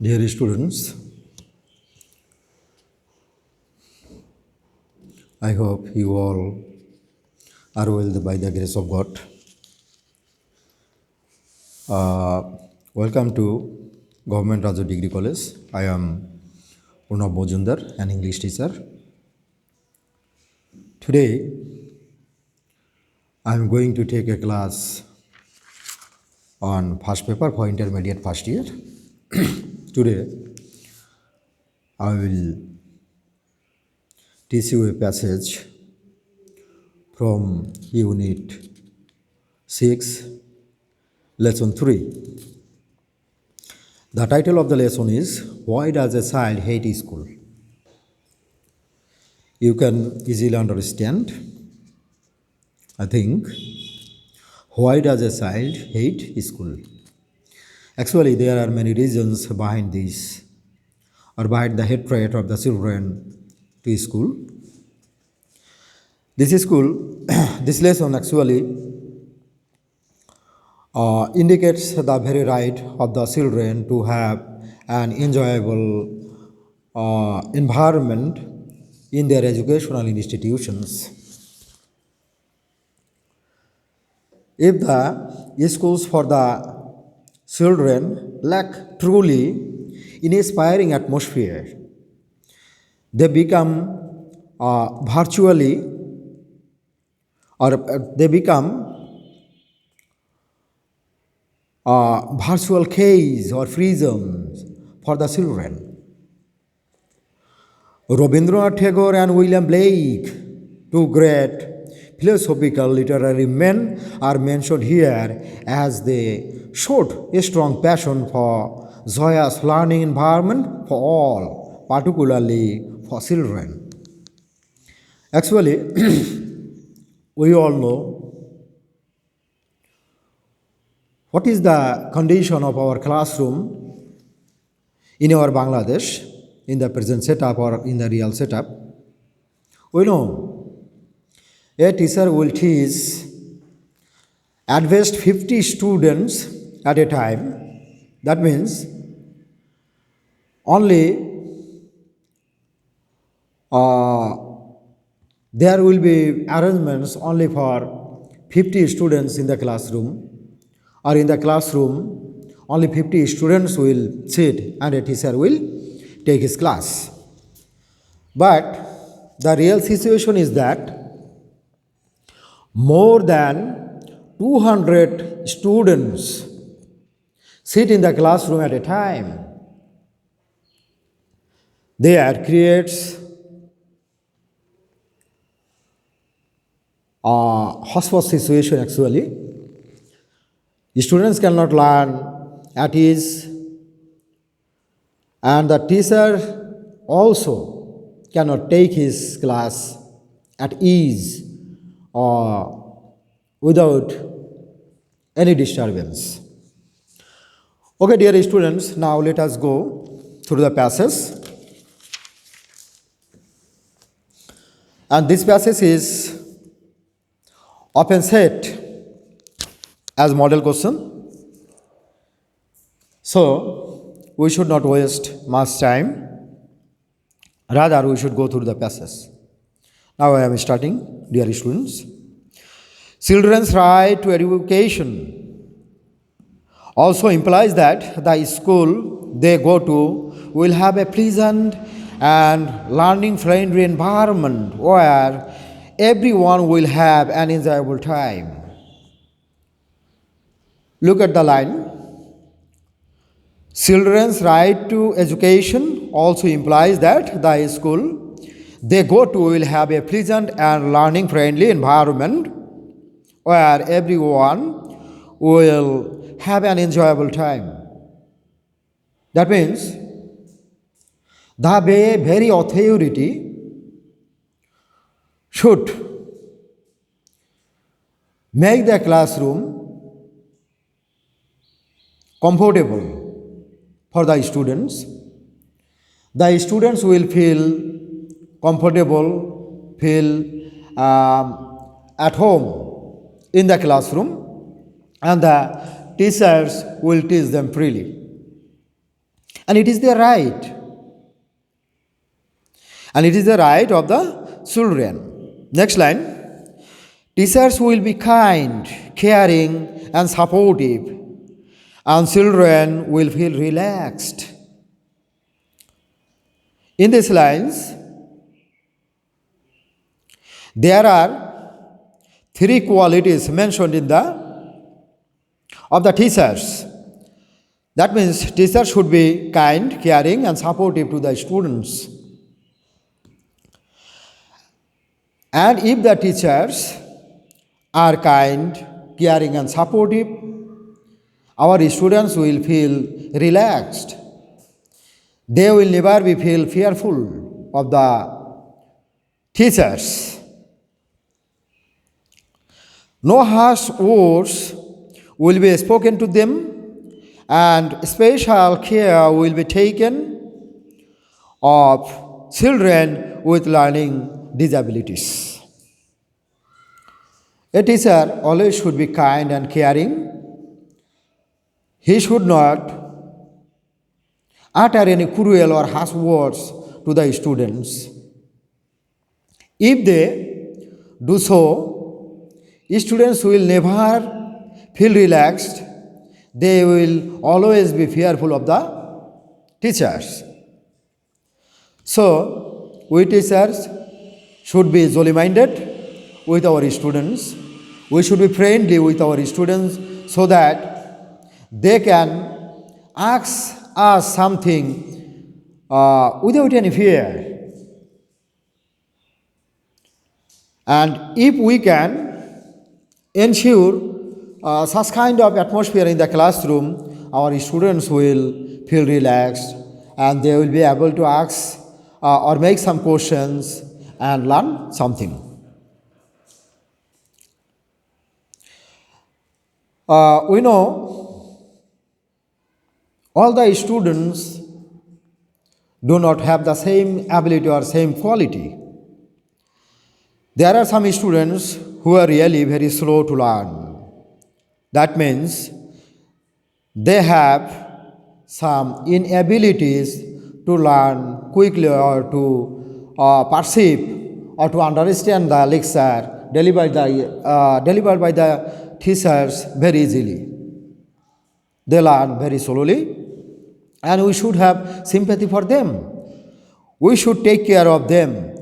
Dear students, I hope you all are well by the grace of God. Welcome to Government Raja Degree College. I am Purnab Mojumdar, an English teacher. Today, I am going to take a class on first paper for intermediate first year. Today, I will teach you a passage from Unit 6, Lesson 3. The title of the lesson is Why Does a Child Hate School? You can easily understand, I think, why does a child hate school? Actually, there are many reasons behind this or behind the hatred of the children to school. This school, this lesson actually indicates the very right of the children to have an enjoyable environment in their educational institutions. If the schools for the children lack truly inspiring atmosphere, they become virtually or they become virtual caves or prisons for the children. Rabindranath Tagore and William Blake, two great philosophical literary men, are mentioned here as they showed a strong passion for joyous learning environment for all, particularly for children. Actually, we all know what is the condition of our classroom in our Bangladesh in the present setup or in the real setup. We know a teacher will teach at best 50 students at a time. That means only there will be arrangements only for 50 students in the classroom, or in the classroom only 50 students will sit and a teacher will take his class. But the real situation is that more than 200 students sit in the classroom at a time. There creates a hotspot situation actually. Students cannot learn at ease, and the teacher also cannot take his class at ease or without any disturbance. Okay, dear students, now let us go through the passage. And this passage is often set as model question. So, we should not waste much time. Rather, we should go through the passage. Now I am starting, dear students. Children's right to education also implies that the school they go to will have a pleasant and learning-friendly environment where everyone will have an enjoyable time. Look at the line. Children's right to education also implies that the school they go to will have a pleasant and learning-friendly environment where everyone will have an enjoyable time. That means the very authority should make the classroom comfortable for the students. The students will feel comfortable, feel at home in the classroom, and the teachers will teach them freely. And it is their right. And it is the right of the children. Next line. Teachers will be kind, caring, and supportive, and children will feel relaxed. In these lines, there are three qualities mentioned of the teachers. That means teachers should be kind, caring, and supportive to the students. And if the teachers are kind, caring, and supportive, our students will feel relaxed. They will never be feel fearful of the teachers. No harsh words will be spoken to them, and special care will be taken of children with learning disabilities. A teacher always should be kind and caring. He should not utter any cruel or harsh words to the students. If they do so, students will never feel relaxed. They will always be fearful of the teachers. So, we teachers should be jolly-minded with our students. We should be friendly with our students so that they can ask us something without any fear. And if we can ensure such kind of atmosphere in the classroom, our students will feel relaxed and they will be able to ask or make some questions and learn something. We know all the students do not have the same ability or same quality. There are some students who are really very slow to learn. That means they have some inabilities to learn quickly or to perceive or to understand the lecture delivered by the teachers very easily. They learn very slowly, and we should have sympathy for them. We should take care of them.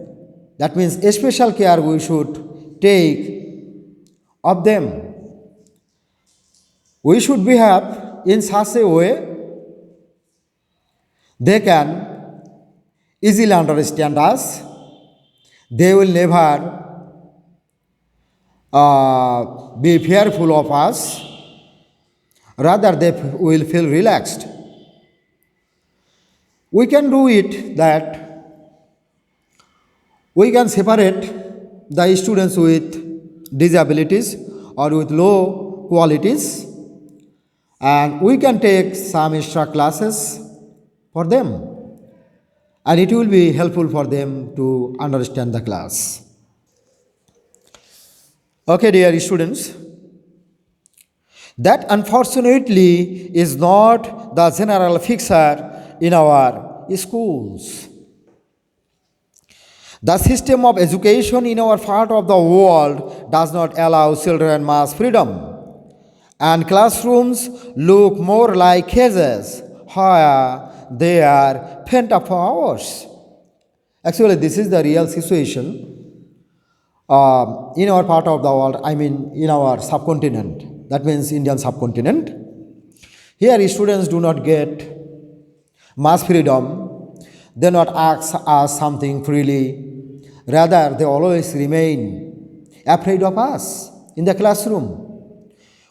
That means a special care we should take of them. We should behave in such a way they can easily understand us. They will never be fearful of us. Rather, they will feel relaxed. We can do it that we can separate the students with disabilities or with low qualities, and we can take some extra classes for them, and it will be helpful for them to understand the class. Okay, dear students, that unfortunately is not the general fixture in our schools. The system of education in our part of the world does not allow children much freedom, and classrooms look more like cages where they are pent up for hours. Actually, this is the real situation in our part of the world, I mean in our subcontinent, that means Indian subcontinent. Here students do not get much freedom, they not ask us something freely, rather they always remain afraid of us in the classroom.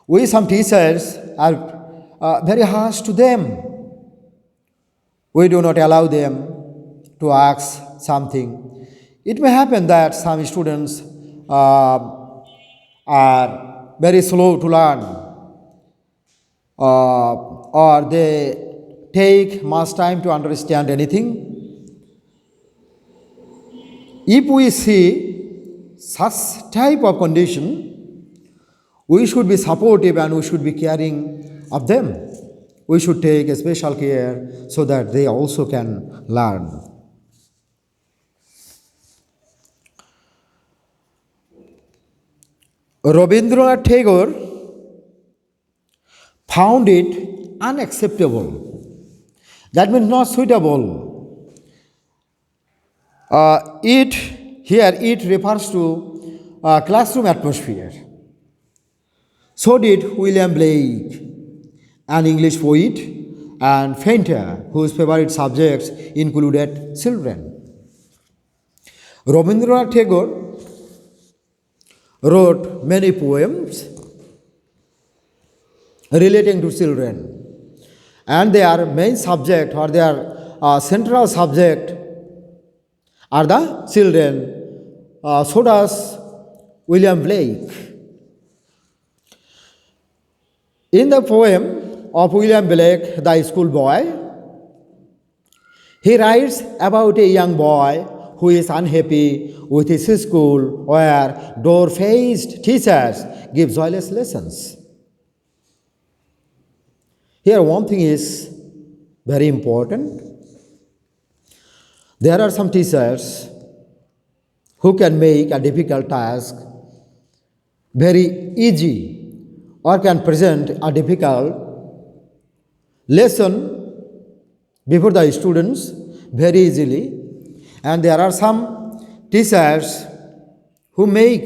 We some teachers are very harsh to them. We do not allow them to ask something. It may happen that some students are very slow to learn, or they take much time to understand anything. If we see such type of condition, we should be supportive and we should be caring of them. we should take a special care so that they also can learn. Rabindranath Tagore found it unacceptable. That means not suitable. It refers to classroom atmosphere. So did William Blake, an English poet and painter whose favorite subjects included children. Rabindranath Tagore wrote many poems relating to children, and their main subject or their central subject are the children. So does William Blake. In the poem of William Blake, The Schoolboy, he writes about a young boy who is unhappy with his school where door-faced teachers give joyless lessons. Here one thing is very important. There are some teachers who can make a difficult task very easy or can present a difficult lesson before the students very easily. And there are some teachers who make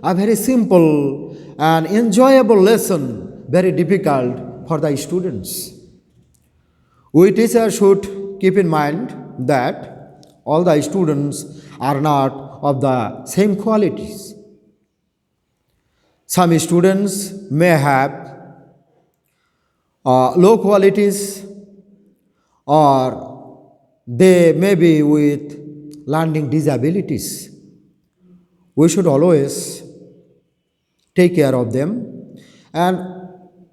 a very simple and enjoyable lesson very difficult for the students. We teachers should keep in mind that all the students are not of the same qualities. Some students may have low qualities, or they may be with learning disabilities. We should always take care of them, and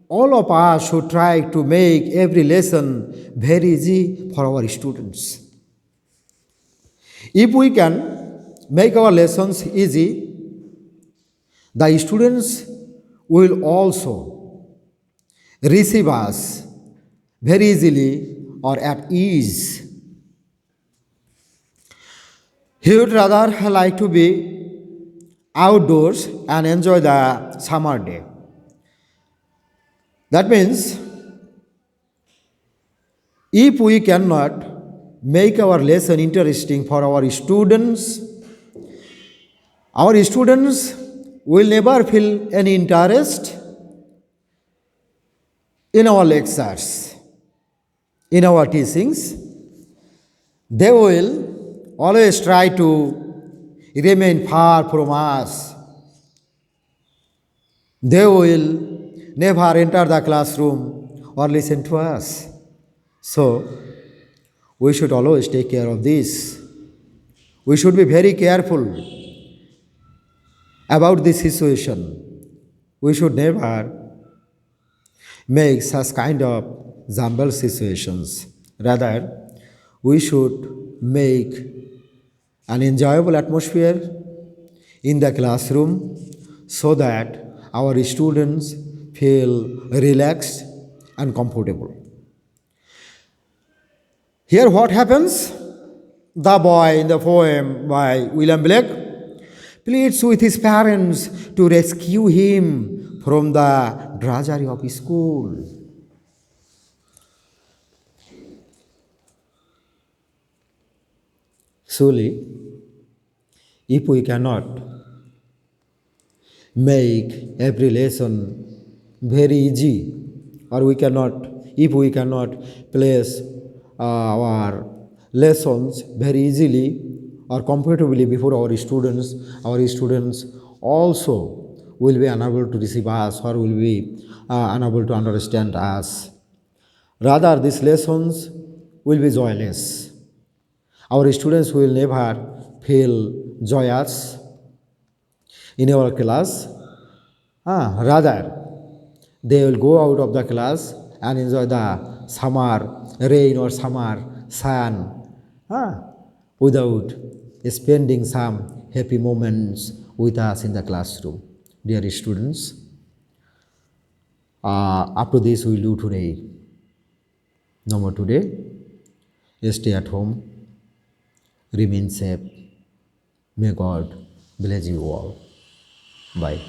all of us should try to make every lesson very easy for our students. If we can make our lessons easy, the students will also receive us very easily or at ease. He would rather like to be outdoors and enjoy the summer day. That means if we cannot make our lesson interesting for our students will never feel any interest in our lectures, in our teachings. They will always try to remain far from us. They will never enter the classroom or listen to us. So, we should always take care of this. We should be very careful about this situation. We should never make such kind of jumble situations. Rather, we should make an enjoyable atmosphere in the classroom so that our students feel relaxed and comfortable. Here what happens? The boy in the poem by William Blake pleads with his parents to rescue him from the drudgery of school. Surely, if we cannot make every lesson very easy, or if we cannot place our lessons very easily or comfortably before our students also will be unable to receive us or will be unable to understand us. Rather, these lessons will be joyless. Our students will never feel joyous in our class. Rather, they will go out of the class and enjoy the summer rain or summer sun without spending some happy moments with us in the classroom. Dear students, up to this we will do today. No more today. Stay at home. Remain safe. May God bless you all. Bye.